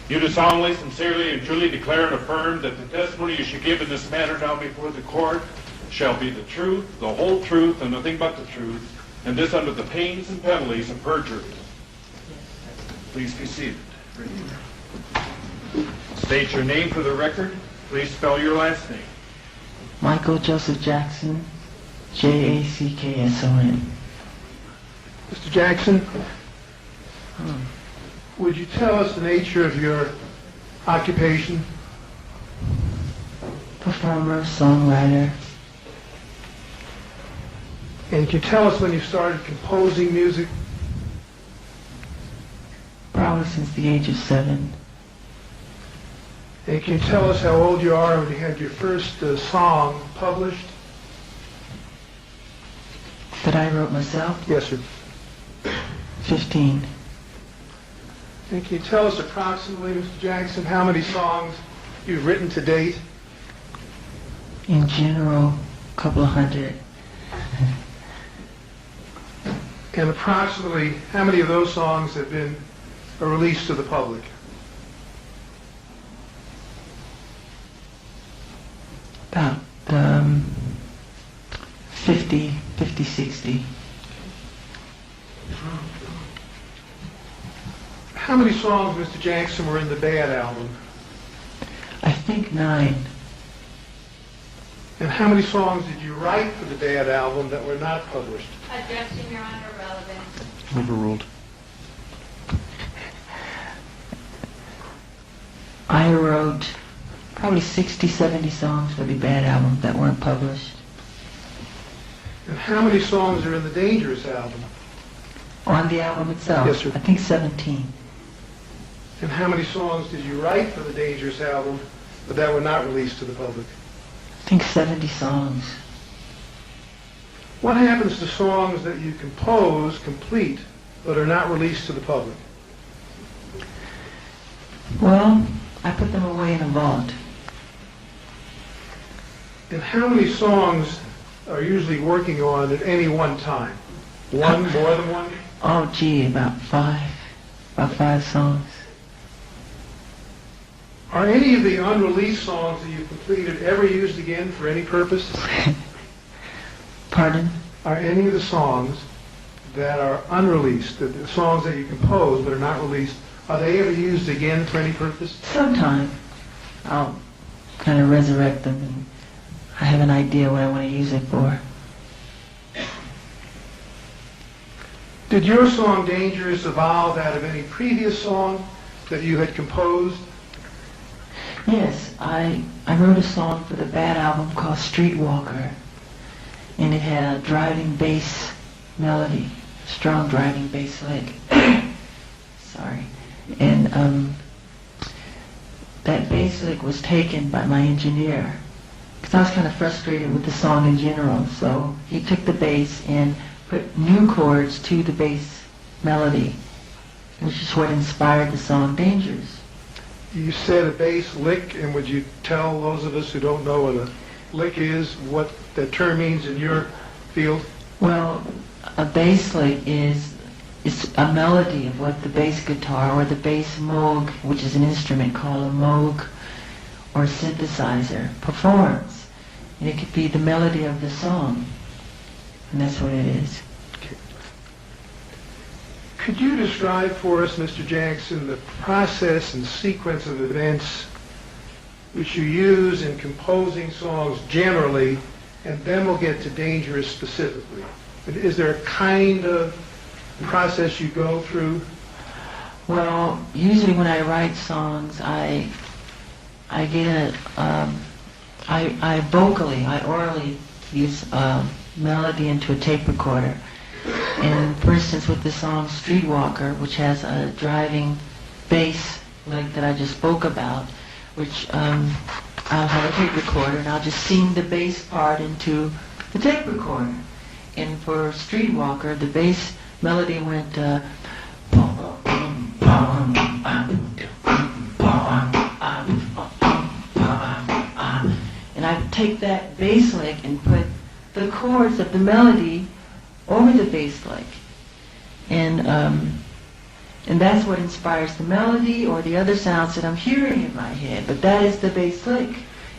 You do solemnly, sincerely, and truly declare and affirm that the testimony you should give in this matter now before the court shall be the truth, the whole truth, and nothing but the truth, and this under the pains and penalties of perjury. Please be seated. State your name for the record. Please spell your last name. Michael Joseph Jackson, Jackson. Mr. Jackson, would you tell us the nature of your occupation? Performer, songwriter. And can you tell us when you started composing music? Probably since the age of 7. And can you tell us how old you are when you had your first song published? That I wrote myself? Yes, sir. 15. And can you tell us approximately, Mr. Jackson, how many songs you've written to date? In general, a couple of hundred. And approximately how many of those songs have been released to the public? About 50, 60. How many songs, Mr. Jackson, were in the Bad album? I think 9. And how many songs did you write for the Bad album that were not published? Objection, Your Honor, relevant. Overruled. I wrote probably 60, 70 songs for the Bad album that weren't published. And how many songs are in the Dangerous album? On the album itself? Yes, sir. I think 17. And how many songs did you write for the Dangerous album but that were not released to the public? I think 70 songs. What happens to songs that you compose complete but are not released to the public? Well, I put them away in a vault. And how many songs are usually working on at any one time? One, more than one? Oh, gee, about 5. About 5 songs. Are any of the unreleased songs that you completed ever used again for any purpose? Pardon? Are any of the songs that are unreleased, the songs that you compose but are not released, are they ever used again for any purpose? Sometime. I'll kind of resurrect them and I have an idea what I want to use it for. Did your song Dangerous evolve out of any previous song that you had composed? Yes, I wrote a song for the Bad album called Streetwalker, and it had a driving bass melody, strong driving bass lick. Sorry. And that bass lick was taken by my engineer, because I was kind of frustrated with the song in general, so he took the bass and put new chords to the bass melody, which is what inspired the song Dangerous. You said a bass lick, and would you tell those of us who don't know what a lick is, what that term means in your field? Well, a bass lick is a melody of what the bass guitar or the bass moog, which is an instrument called a moog or synthesizer, performs. And it could be the melody of the song, and that's what it is. Could you describe for us, Mr. Jackson, the process and sequence of events which you use in composing songs generally, and then we'll get to Dangerous specifically? Is there a kind of process you go through? Well, usually when I write songs, I get I orally use a melody into a tape recorder. And for instance, with the song Streetwalker, which has a driving bass lick that I just spoke about, which I'll have a tape recorder and I'll just sing the bass part into the tape recorder. And for Streetwalker, the bass melody went and I take that bass lick and put the chords of the melody over the bass lick. And And that's what inspires the melody or the other sounds that I'm hearing in my head. But that is the bass lick.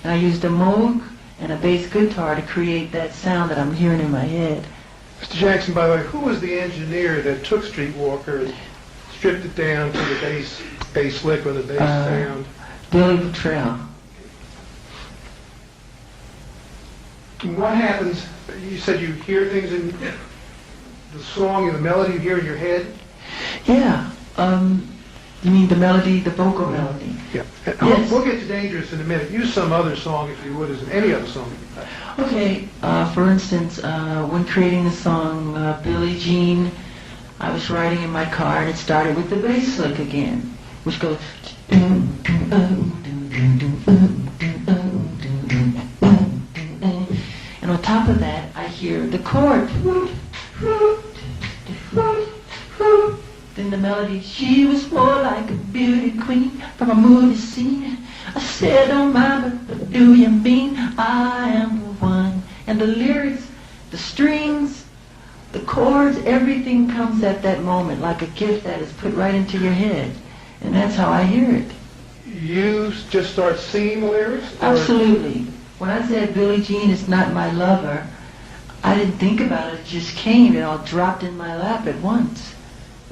And I used a Moog and a bass guitar to create that sound that I'm hearing in my head. Mr. Jackson, by the way, who was the engineer that took Streetwalker and stripped it down to the bass lick or the bass sound? Billy Bottrell. And what happens? You said you hear things in the song and the melody you hear in your head? Yeah. You mean the melody, the vocal melody? Yeah. Yes. We'll get to Dangerous in a minute. Use some other song, if you would, as any other song. Okay. For instance, when creating the song Billie Jean, I was riding in my car and it started with the bass lick again, which goes. And on top of that, I hear the chord. Then the melody, she was more like a beauty queen from a movie scene. I said, don't mind, but what do you mean? I am the one. And the lyrics, the strings, the chords, everything comes at that moment like a gift that is put right into your head. And that's how I hear it. You just start singing the lyrics? Absolutely. When I said Billie Jean is not my lover, I didn't think about it. It just came. It all dropped in my lap at once.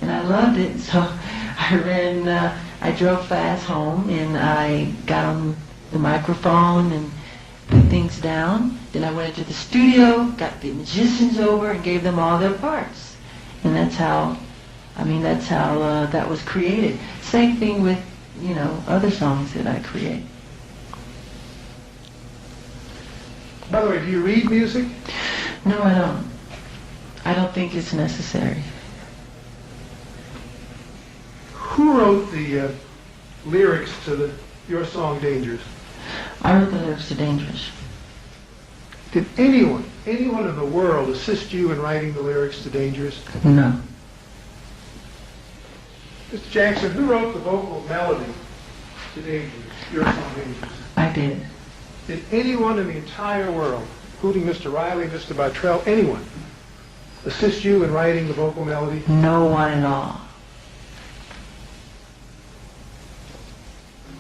And I loved it. So I drove fast home and I got on the microphone and put things down. Then I went into the studio, got the musicians over and gave them all their parts. And that's how that was created. Same thing with, other songs that I create. By the way, do you read music? No, I don't. I don't think it's necessary. Who wrote the lyrics to your song Dangerous? I wrote the lyrics to Dangerous. Did anyone in the world assist you in writing the lyrics to Dangerous? No. Mr. Jackson, who wrote the vocal melody to Dangerous, your song Dangerous? I did. Did anyone in the entire world, including Mr. Riley, Mr. Bottrell, anyone, assist you in writing the vocal melody? No one at all.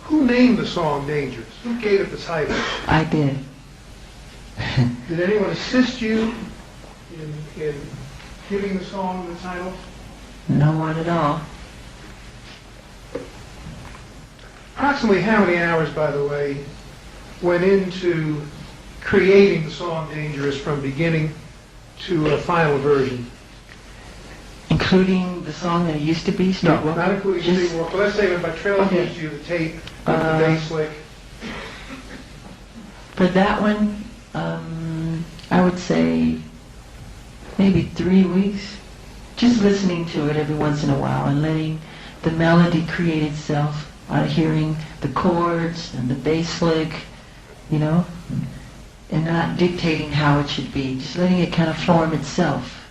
Who named the song Dangerous? Who gave it the title? I did. Did anyone assist you in giving the song the title? No one at all. Approximately how many hours, by the way, went into creating the song Dangerous from beginning to a final version? Including the song that it used to be, Streetwalker? No, not including Streetwalker. Let's say when Bottrell gives you the tape with the bass lick. For that one, I would say maybe 3 weeks. Just listening to it every once in a while and letting the melody create itself out of hearing the chords and the bass lick, and not dictating how it should be. Just letting it kind of form itself.